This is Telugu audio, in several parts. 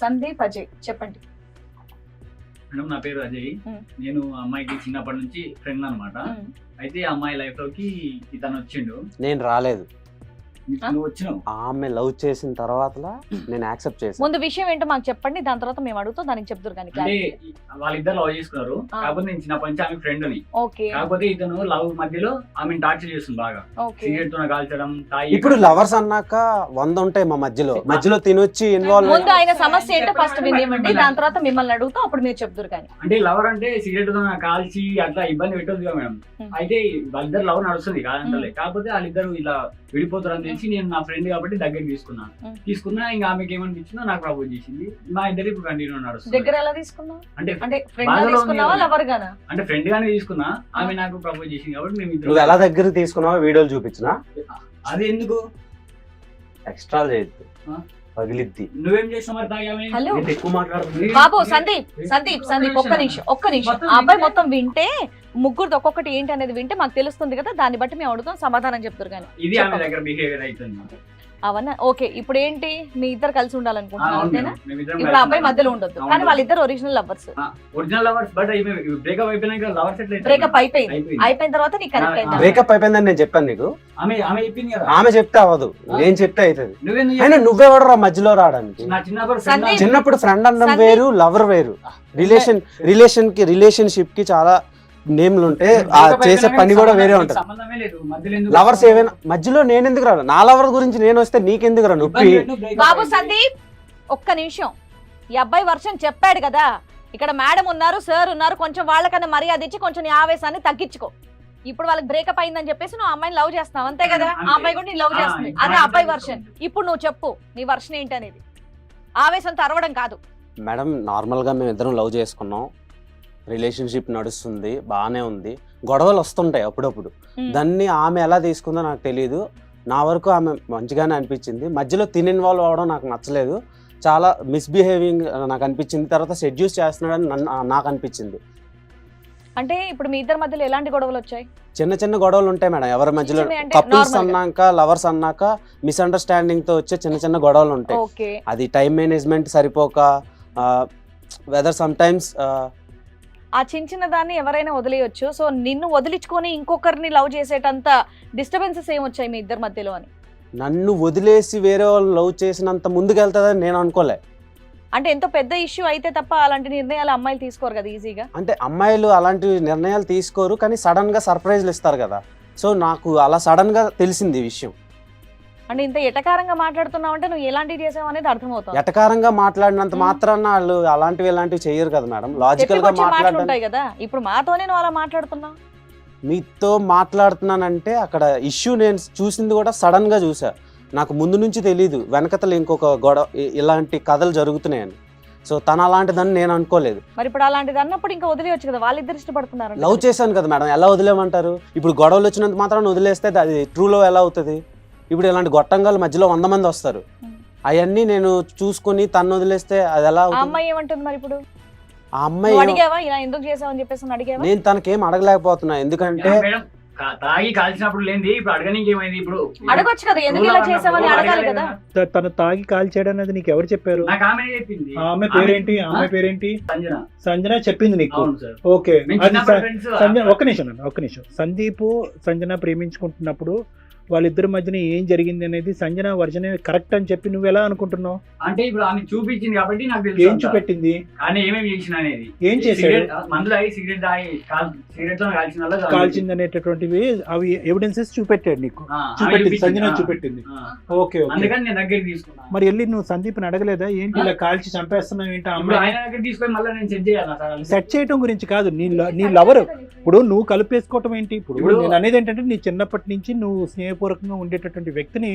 సందీప్ అజయ్ చెప్పండి. మేడం నా పేరు అజయ్. నేను అమ్మాయికి చిన్నప్పటి నుంచి ఫ్రెండ్ అన్నమాట. అయితే ఆ అమ్మాయి లైఫ్ లోకి ఇతను వచ్చిండు. నేను రాలేదు, నువ్వు వచ్చినావు. ఆమె లవ్ చేసిన తర్వాత నేను యాక్సెప్ట్ చేశాను. ముందు విషయం ఏంటో మాకు చెప్పండి, దాని తర్వాత మేము అడుగుతాం, దానికి చెప్తారు కానీ. అంటే వాళ్ళిద్దరు లవ్ చేసుకున్నారు. కాకపోతే నేను చిన్నప్పటి నుంచి ఆమె ఫ్రెండ్ ని. ఓకే. కాకపోతే ఇతను లవ్ మధ్యలో ఆమె టార్చర్ చేస్తుంది బాగా. సిగరెట్ తో కాల్చడం, ఇప్పుడు లవర్స్ అన్నాక 100 ఉంటాయి మా మధ్యలో తినొచ్చి ఇన్వాల్వ్. ముందు ఆయన సమస్య ఏంటో ఫస్ట్ వినేమండి, దాని తర్వాత మిమ్మల్ని అడుగుతాం, అప్పుడు మీరు చెప్తారు కానీ. అంటే లవర్ అంటే సిగరెట్ తో కాల్చి అట్లా ఇబ్బంది పెట్టొద్దు కదా మేడం. అయితే వాళ్ళిద్దరు లవ్ నడుస్తుంది కాదంటే, కాకపోతే వాళ్ళిద్దరు ఇలా విడిపోతారు అని తెలిసి నేను నా ఫ్రెండ్ కాబట్టి దగ్గరికి తీసుకున్నా. ఇంకా ఆమెకి ఏమనిపించిందో నాకు ప్రపోజ్ చేసింది. మా ఇద్దరు ఇప్పుడు కంటిన్యూ నడుస్తుంది. దగ్గర ఎలా తీసుకున్నావు? అంటే ఫ్రెండ్ గానే తీసుకున్నా. ఆమె నాకు ప్రపోజ్ చేసింది కాబట్టి మేము నువ్వు ఎలా దగ్గర తీసుకున్నావో వీడియోలు చూపించినా. అది ఎందుకు ఎక్స్ట్రా చేయొద్దు, పగిలిద్ది. నువ్వేం చేస్తావు మరి? తాగామే ఎక్కువ మాట్లాడుతుంది బాబు. సందీప్ ఒక్క నిమిషం. ఆ అబ్బాయి మొత్తం వింటే, ముగ్గురు ఒక్కొక్కటి ఏంటి అనేది వింటే మాకు తెలుస్తుంది కదా, దాన్ని బట్టి మేము అడుగుతాం, సమాధానం చెప్తారు కానీ. ఇది ఆమె దగ్గర బిహేవియర్ అవుతుంది అవన్నీ ఓకే. ఇప్పుడు ఏంటి, మీ ఇద్దరు కలిసి ఉండాలనుకుంటున్నారు అంతేనా? ఇప్పుడు అబ్బాయి మధ్యలో ఉండొద్దు, కానీ వాళ్ళిద్దరు ఒరిజినల్ లవర్స్. బట్ బ్రేకప్ అయిపోయినాక లవర్స్ ఎట్లా? బ్రేకప్ అయిపోయిన తర్వాత నీకు కనెక్ట్ అయింది. బ్రేకప్ అయిపోయిందని నేను చెప్పాను నీకు. ఆమె చెప్పింది కదా. ఆమె చెప్తే అవ్వదు, నేను చెప్తే అవుతుంది. అయినా నువ్వెవడు రా మధ్యలో రావడానికి? చిన్నప్పుడు ఫ్రెండ్ అనడం వేరు, లవర్ వేరు. రిలేషన్షిప్ కి చాలా నేమ్లు ఉంటే ఆ చేసే పని కూడా వేరే ఉంటుంది. లవర్స్ ఏమైనా మధ్యలో నేను ఎందుకు రాను? నా లవర్ గురించి నేను వస్తే నీకెందుకు రా నొప్పి? బాబు సందీప్ ఒక్క నిమిషం. ఈ అబ్బాయి వర్షం చెప్పాడు కదా, ఇక్కడ మేడం ఉన్నారు, సార్ ఉన్నారు, కొంచెం వాళ్ళకన్నా మర్యాద ఇచ్చి కొంచెం నీ ఆవేశాన్ని తగ్గించుకో. ఇప్పుడు వాళ్ళకి బ్రేకప్ అయిందని చెప్పేసి నువ్వు అమ్మాయిని లవ్ చేస్తావు అంతే కదా, ఆ అమ్మాయి కూడా నీ లవ్ చేస్తుంది. అదే అబ్బాయి వర్షన్. ఇప్పుడు నువ్వు చెప్పు నీ వర్షన్ ఏంటి అనేది. ఆవేశంతో అరవడం కాదు మేడం. నార్మల్ గా మేము ఇద్దరం లవ్ చేసుకున్నాం, రిలేషన్షిప్ నడుస్తుంది, బాగానే ఉంది. గొడవలు వస్తుంటాయి అప్పుడప్పుడు. దాన్ని ఆమె ఎలా తీసుకుందో నాకు తెలియదు. నా వరకు ఆమె మంచిగానే అనిపించింది. మధ్యలో ఇన్వాల్వ్ అవ్వడం నాకు నచ్చలేదు. చాలా మిస్బిహేవింగ్ నాకు అనిపించింది. తర్వాత సెడ్యూస్ చేస్తున్నాడని నాకు అనిపించింది. అంటే ఇప్పుడు మీ ఇద్దరి మధ్యలో ఎలాంటి గొడవలు వచ్చాయి? చిన్న గొడవలు ఉంటాయి మేడం. ఎవరి మధ్యలో కపుల్స్ అన్నాక, లవర్స్ అన్నాక మిస్అండర్స్టాండింగ్ తో వచ్చే చిన్న గొడవలు ఉంటాయి. అది టైం మేనేజ్మెంట్ సరిపోక, వెదర్ సమ్ టైమ్స్ ఆ చిన్న దాన్ని ఎవరైనా వదిలేయొచ్చు. సో నిన్ను వదిలించుకొని ఇంకొకరిని లవ్ చేసేటంత డిస్టర్బెన్సెస్ ఏమొచ్చాయి మీ ఇద్దరి మధ్యలో అని? నన్ను వదిలేసి వేరే వాళ్ళు లవ్ చేసినంత ముందుకెళ్తుందని నేను అనుకోలే. అంటే ఎంతో పెద్ద ఇష్యూ అయితే తప్ప అలాంటి నిర్ణయాలు అమ్మాయిలు తీసుకోరు కదా ఈజీగా. అంటే అమ్మాయిలు అలాంటి నిర్ణయాలు తీసుకోరు, కానీ సడన్ గా సర్ప్రైజ్లు ఇస్తారు కదా. సో నాకు అలా సడన్ గా తెలిసింది ఈ విషయం. అంటే ఇంత ఎటకారంగా మాట్లాడుతున్నావు అంటే నువ్వు ఎలాంటివి చేసావు అనేది అర్థమవుతుంది. ఎటకారంగా మాట్లాడినంత మాత్రాన వాళ్ళు అలాంటివి చేయరు కదా మేడం. లాజికల్ గా మాట్లాడుతుంటాయి కదా. ఇప్పుడు మాతోనే నువ్వు అలా మాట్లాడుతున్నావు. మీతో మాట్లాడుతున్నానంటే అక్కడ ఇష్యూ నేను చూసింది కూడా సడన్ గా చూసా. నాకు ముందు నుంచి తెలీదు వెనకతలు ఇంకొక గొడవ ఇలాంటి కథలు జరుగుతున్నాయని. సో తను అలాంటిదని నేను అనుకోలేదు. మరి ఇప్పుడు అలాంటిది అన్నప్పుడు ఇంకా వదిలేయచ్చు కదా, వాళ్ళిద్దరు ఇష్టపడుతున్నారు. లవ్ చేశాను కదా మేడం, ఎలా వదిలేమంటారు? ఇప్పుడు గొడవలు వచ్చినంత మాత్రం వదిలేస్తే అది ట్రూ లవ్ ఎలా అవుతుంది? ఇప్పుడు ఇలాంటి గొట్టంగాలు మధ్యలో 100 మంది వస్తారు. అవన్నీ నేను చూసుకుని తను వదిలేస్తే అది ఎలా? అమ్మాయి ఏమంటుంది మరి ఇప్పుడు? ఆ అమ్మాయి అడిగావా ఇలా ఎందుకు చేసావు అని చెప్పేసి అడిగావా? నేను తనకేం అడగలేకపోతున్నా. ఎందుకంటే తాగి కాల్చినప్పుడు లేని ఇప్పుడు అడగడానికి ఏమైంది? ఇప్పుడు అడగొచ్చు కదా, ఎందుకు ఇలా చేసావని అడగాలి కదా. తను తాగి కాల్చాడు అనేది నీకు ఎవరు చెప్పారు? ఆమె పేరేంటి? సంజన చెప్పింది నీకు. ఓకే, ఒక్క నిమిషం. సందీప్ సంజన ప్రేమించుకుంటున్నప్పుడు వాళ్ళిద్దరి మధ్యన ఏం జరిగింది అనేది సంజన వర్జనే కరెక్ట్ అని చెప్పి నువ్వు ఎలా అనుకుంటున్నావు? అంటే ఇప్పుడు ఆమె చూపించింది కాబట్టి నాకు తెలుసు. ఏం చూపెట్టింది? కానీ ఏమేమి చేసిన అనేది. ఏం చేశాడు? మందులు అయ్యి సిగరెట్ తో కాల్చింది అనేటటువంటివి అవి ఎవిడెన్సెస్ చూపెట్టాడు నీకు. చూపెట్టింది, సంజన చూపెట్టింది. ఓకే, అందుకని నేను దగ్గరికి తీసుకున్నా. మరి వెళ్ళి నువ్వు సందీప్ని అడగలేదా? ఏంటి ఇలా కాల్చి చంపేస్తున్నావు ఏంటి? ఆయన దగ్గర తీసుకొని మళ్ళీ నేను సెట్ చేయాలి. సెట్ చేయడం గురించి కాదు, నీ లవర్ ఇప్పుడు నువ్వు కలిపేసుకోవటం ఏంటి? ఇప్పుడు నేను అనేది ఏంటంటే నీ చిన్నప్పటి నుంచి నువ్వు స్నేహపూర్వకంగా ఉండేటటువంటి వ్యక్తిని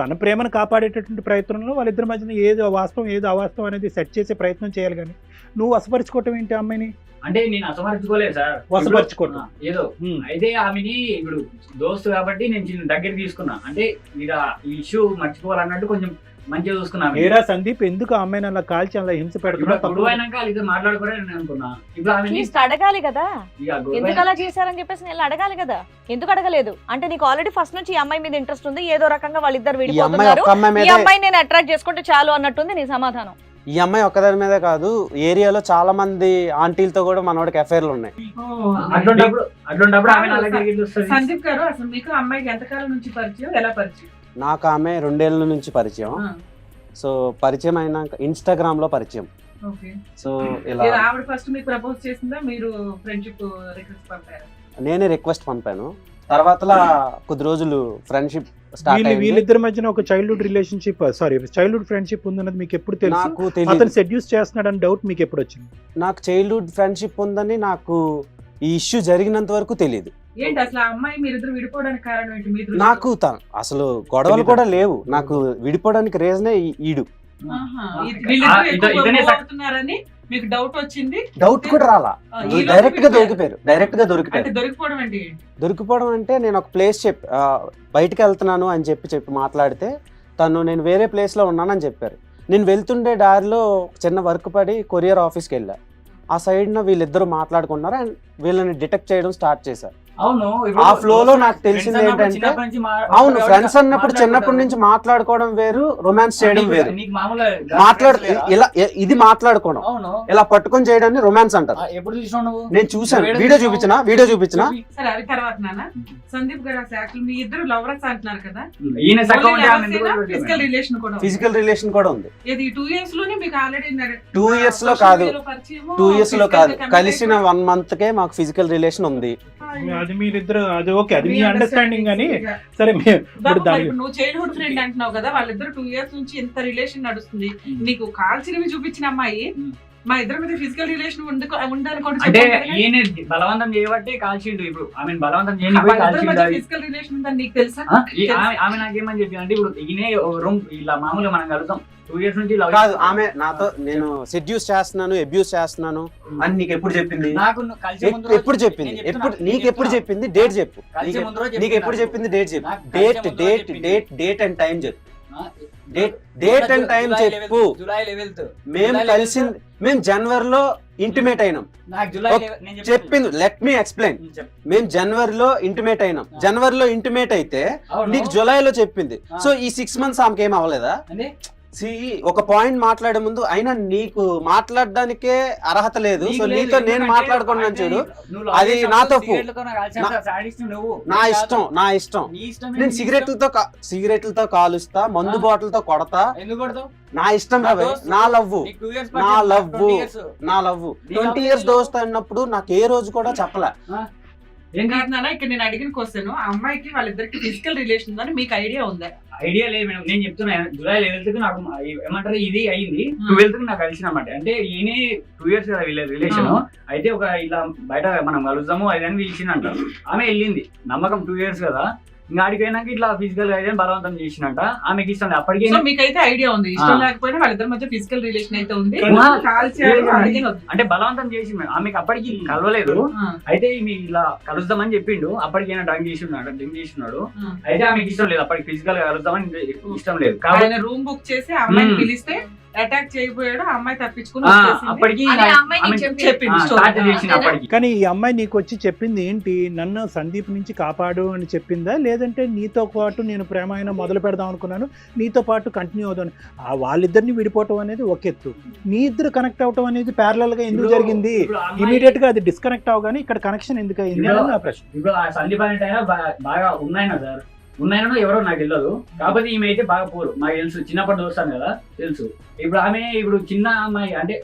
తన ప్రేమను కాపాడేటటువంటి ప్రయత్నంలో వాళ్ళిద్దరి మధ్యన ఏదో వాస్తవం ఏదో అవాస్తవం అనేది సెట్ చేసే ప్రయత్నం చేయాలి. కానీ నువ్వు వశపరుచుకోవటం ఏంటి అమ్మాయిని? అంటే నేను అసమర్చుకోలేదు సార్, వశపరుచుకోవటం ఏదో. అయితే ఆమెని ఇప్పుడు దోస్తు కాబట్టి నేను దగ్గర తీసుకున్నా. అంటే ఇక ఈ ఇష్యూ మర్చిపోవాలన్నట్టు కొంచెం మంచిగా చూసుకున్నాను. ఏరా సందీప్ ఎందుకు అమ్మాయిని అలా కాల్చి అలా హింస పెడుతున్నావు? అడగాలి కదా, ఎందుకు అలా చేశారని చెప్పేసి నేను అడగాలి కదా. ఎందుకు అడగలేదు అంటే నీకు ఆల్రెడీ ఫస్ట్ నుంచి ఈ అమ్మాయి మీద ఇంట్రెస్ట్ ఉంది, ఏదో రకంగా వాళ్ళిద్దరు విడిపోతున్నారు, ఈ అమ్మాయి నేను అట్రాక్ట్ చేసుకుంటే చాలు అన్నట్టుంది నీ సమాధానం. ఈ అమ్మాయి ఒక్కదాని మీదే కాదు, ఏరియాలో చాలా మంది ఆంటీలతో కూడా మనోడికి అఫైర్లు ఉన్నాయి. అట్లుంటప్పుడు ఆమె నా దగ్గరికి ఎట్లా వస్తది? సందీప్ గారు అసలు మీకు అమ్మాయికి ఎంతకాలం నుంచి పరిచయం, ఎలా పరిచయం? నాకు ఆమె 2 ఏళ్ళ నుంచి పరిచయం. సో పరిచయం అయినాక ఇన్స్టాగ్రామ్ లో పరిచయం. ఓకే. సో ఇలా లేదా ఆవిడ ఫస్ట్ మీకు ప్రపోజ్ చేసిందా, మీరు ఫ్రెండ్షిప్ రిక్వెస్ట్ పంపారా? నేనే రిక్వెస్ట్ పంపాను. తర్వాత కొద్ది రోజులు ఫ్రెండ్షిప్ స్టార్ట్ అయింది. వీళ్ళిద్దరి మధ్యన ఒక చైల్డ్హుడ్ రిలేషన్షిప్ చైల్డ్హుడ్ ఫ్రెండ్షిప్ ఉందన్నది మీకు ఎప్పుడు తెలుసు? నాకు తెలియదు. అతను సెడ్యూస్ చేస్తున్నాడు అని డౌట్ మీకు ఎప్పుడు వచ్చింది? నాకు చైల్డ్హుడ్ ఫ్రెండ్షిప్ ఉందని నాకు ఈ ఇష్యూ జరిగినంత వరకు తెలియదు. ఏంటి అసలు ఆ అమ్మాయి మీరిద్దరు విడిపోవడానికి కారణం ఏంటి? మీ దృష్టిలో? నాకు అసలు గొడవలు కూడా లేవు. నాకు విడిపోవడానికి రీజనే ఈడు. ఆహా. వీళ్ళిద్దరూ ఎక్కువ ఇతనే move అవుతున్నారని మీకు డౌట్ వచ్చింది. డౌట్ కూడా రాలా, ఈ డైరెక్ట్ గా లోపు దొరికిపోయారు. డైరెక్ట్ గా దొరికిపోయారు. అంటే దొరికిపోవడం అంటే ఏంటి? దొరికిపోవడం అంటే నేను ఒక ప్లేస్ బయటకు వెళ్తున్నాను అని చెప్పి మాట్లాడితే నేను వేరే ప్లేస్ లో ఉన్నానని చెప్పారు. నేను వెళ్తుండే దారిలో చిన్న వర్క్ పడి కొరియర్ ఆఫీస్కి వెళ్ళా. ఆ సైడ్ వీళ్ళిద్దరు మాట్లాడుకున్నారు అండ్ వీళ్ళని డిటెక్ట్ చేయడం స్టార్ట్ చేశారు. అవును, ఆ ఫ్లో లో నాకు తెలిసింది ఏంటంటే, అవును ఫ్రెండ్స్ అన్నప్పుడు చిన్నప్పటి నుంచి మాట్లాడుకోవడం వేరు, రొమాన్స్ చేయడం వేరు. ఇలా ఇది మాట్లాడుకోవడం, ఇలా పట్టుకొని చేయడాన్ని రొమాన్స్ అంటారు. ఎప్పుడు చూసినావు నువ్వు? నేను చూసాను, వీడియో చూపించిన. సరే అది తర్వాత నాన్న. సందీప్ గారు అసలు యాక్చువల్ మీ ఇద్దరు లవర్స్ అంటున్నారు కదా, ఈయన ఫిజికల్ రిలేషన్ కూడా ఫిజికల్ రిలేషన్ కూడా ఉంది. ఇది 2 years లోనే మీకు ఆల్రెడీ 2 years లో కాదు, 2 years లో కాదు, కలిసిన 1 month కే మాకు ఫిజికల్ రిలేషన్ ఉంది. అది మీరిద్దరు, అది ఓకే, అది మీ అండర్స్టాండింగ్ అని. సరే ఇప్పుడు నువ్వు చైల్డ్హుడ్ ఫ్రెండ్ అంటున్నావు కదా, వాళ్ళిద్దరు 2 years నుంచి ఎంత రిలేషన్ నడుస్తుంది. నీకు కాల్చినవి చూపించిన అమ్మాయి మా ఇద్దరి మీద ఫిజికల్ రిలేషన్ ఉండాలి కూడా అంటే ఈయన బలవంతం చేయబట్టే కాల్చిండు. ఇప్పుడు ఆమె బలవంతం చేయని ఫిజికల్ రిలేషన్ ఉందని నీకు తెలుసా? ఆమె నాకేమని చెప్పి అంటే, ఇప్పుడు ఈయనే రూమ్ ఇలా మామూలుగా మనం కలుగుతాం 2 years నుంచి కాదు. ఆమె నాతో నేను సెడ్యూస్ చేస్తున్నాను, అబ్యూస్ చేస్తున్నాను అని నీకు ఎప్పుడు చెప్పింది? నాకు ఎప్పుడు చెప్పింది? నీకు ఎప్పుడు చెప్పింది? డేట్ చెప్పు. నీకు ఎప్పుడు చెప్పింది? డేట్ చెప్పు. డేట్ అండ్ టైం చెప్పు. డేట్ అండ్ టైం చెప్పు. మేము కలిసింది, మేము జనవరిలో ఇంటిమేట్ అయినాం. చెప్పింది, లెట్ మీ ఎక్స్ప్లెయిన్. మేము జనవరిలో ఇంటిమేట్ అయినాం. జనవరిలో ఇంటిమేట్ అయితే నీకు జూలైలో చెప్పింది. సో ఈ 6 months ఆమెకి ఏం అవ్వలేదా? ఒక పాయింట్ మాట్లాడే ముందు అయినా నీకు మాట్లాడడానికే అర్హత లేదు. సో నీతో నేను మాట్లాడుకున్నాను చూడు, అది నా తప్పు, నా ఇష్టం. నేను సిగరెట్లతో కాలుస్తా, మందు బాటిల్తో కొడతా, నా ఇష్టం. నా లవ్ 20 years దోస్తా అన్నప్పుడు నాకు ఏ రోజు కూడా చెప్పలే. ఇక్కడ నేను అడిగిన క్వశ్చన్, ఆ అమ్మాయికి వాళ్ళిద్దరికి ఫిజికల్ రిలేషన్ ఉందని మీకు ఐడియా ఉందా? ఐడియా లేదు మేడం. నేను చెప్తున్నా, జూలై 11th కి నాకు ఏమంటారు ఇది అయింది, 12th కి నాకు కలిసిన అన్నమాట. అంటే ఈయనే 2 years కదా వీళ్ళ రిలేషన్. అయితే ఒక ఇలా బయట మనం కలుద్దాము అది అని పిలిచినంట. ఆమె వెళ్ళింది, నమ్మకం 2 years కదా. ఇంకా ఆడిపోయినాక ఇట్లా ఫిజికల్ అయితే బలవంతం చేసినట్ట. ఆమెకి ఇష్టం అప్పటికే. మీకైతే ఐడియా ఉంది, ఇష్టం లేకపోయినా వాళ్ళిద్దరి మధ్య ఫిజికల్ రిలేషన్ అయితే ఉంది. అంటే బలవంతం చేసి ఆమెకి అప్పటికి కలవలేదు. అయితే ఇలా కలుద్దామని చెప్పిండు. అప్పటికైనా డ్రింక్ చేసినాడు. అయితే ఆమెకి ఇష్టం లేదు, అప్పటికి ఫిజికల్ గా కలుద్దామని ఇష్టం లేదు. కాబట్టి రూమ్ బుక్ చేసి అమ్మాయిని పిలిస్తే అటాక్ చేయబోయాడు, అమ్మాయి తప్పించుకుని అప్పటికి. కానీ ఈ అమ్మాయి నీకు వచ్చి చెప్పింది ఏంటి? నన్ను సందీప్ నుంచి కాపాడు అని చెప్పిందా, లేదంటే నీతో పాటు నేను ప్రేమ అయినా మొదలు పెడదాం అనుకున్నాను, నీతో పాటు కంటిన్యూ అవుతాను, వాళ్ళిద్దరిని విడిపోవటం అనేది ఒక ఎత్తు, మీ ఇద్దరు కనెక్ట్ అవటం అనేది ప్యారలల్ గా ఎందుకు జరిగింది? ఇమీడియట్ గా అది డిస్కనెక్ట్ అవగానే ఇక్కడ కనెక్షన్ ఎందుకు అయింది అని నా ప్రశ్న. ఇప్పుడు సందీప్ అంటే బాగా ఉన్నాయన సార్, ఉన్నాయనో ఎవరో నాకు తెలియదు. కాకపోతే ఈమె అయితే బాగా పూర్, మాకు తెలుసు, చిన్నప్పటి దోస్తాను కదా తెలుసు. ఇప్పుడు ఆమె చిన్న అమ్మాయి అంటే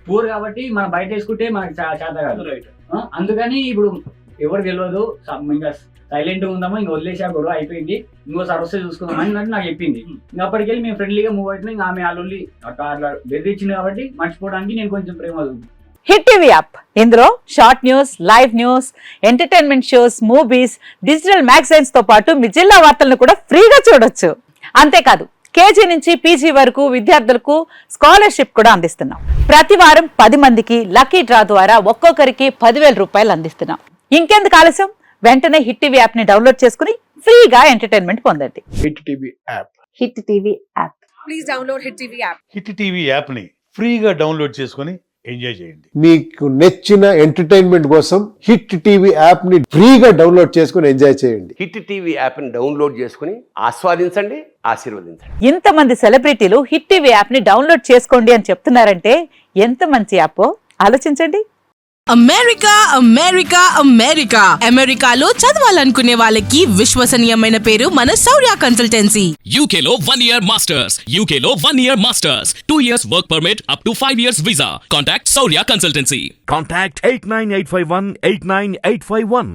పూర్ కాబట్టి మనం బయట వేసుకుంటే మనకి చేత కాదు. అందుకని ఇప్పుడు ఎవరు తెలియదు, ఇంకా సైలెంట్ గా ఉందామో, ఇంకా వదిలేసా, గొడవ అయిపోయింది, ఇంకోసారి వస్తే చూసుకుందాం అని నాకు చెప్పింది. ఇంకా అప్పటికెళ్ళి మేము ఫ్రెండ్లీగా మూవ్ అవుతున్నాం. ఇంకా ఆమె అల్లుల్లి అట్లా బెదిరించింది కాబట్టి మర్చిపోవడానికి నేను కొంచెం ప్రేమ. హిట్ టీవీ యాప్, ఇందులో short news, live news, entertainment shows, movies, digital magazines తో పాటు మీ జిల్లా వార్తలను కూడా ఫ్రీగా చూడొచ్చు. అంతేకాదు కేజీ నుంచి పీజీ వరకు విద్యార్థులకు స్కాలర్షిప్ కూడా అందిస్తున్నాం. ప్రతి వారం 10 మందికి లక్కీ డ్రా ద్వారా ఒక్కొక్కరికి 10,000 రూపాయలు అందిస్తున్నాం. ఇంకెందుకు ఆలస్యం, వెంటనే హిట్ టీవీ యాప్ ని డౌన్లోడ్ చేసుకుని ఫ్రీగా ఎంటర్టైన్మెంట్ పొందండి. Hit TV app, hit TV app, please download hit TV app. Hit TV app ని ఫ్రీగా డౌన్లోడ్ చేసుకొని ఎంజాయ్ చేయండి. మీకు నచ్చిన ఎంటర్టైన్మెంట్ కోసం హిట్ టీవీ యాప్ ని ఫ్రీగా డౌన్లోడ్ చేసుకుని ఎంజాయ్ చేయండి. హిట్ టీవీ యాప్ని డౌన్లోడ్ చేసుకుని ఆస్వాదించండి, ఆశీర్వదించండి. ఇంతమంది సెలబ్రిటీలు హిట్ టీవీ యాప్ ని డౌన్లోడ్ చేసుకోండి అని చెప్తున్నారంటే ఎంత మంచి యాప్ ఆలోచించండి. అమెరికా అమెరికా అమెరికా అమెరికాలో చదవాలనుకునే వాళ్ళకి విశ్వసనీయమైన పేరు మన శౌర్య కన్సల్టెన్సీ. UK లో 1 year masters, UK లో 1 year masters, 2 years work permit up to 5 years visa. Contact Saurya Consultancy. Contact 89851 89851.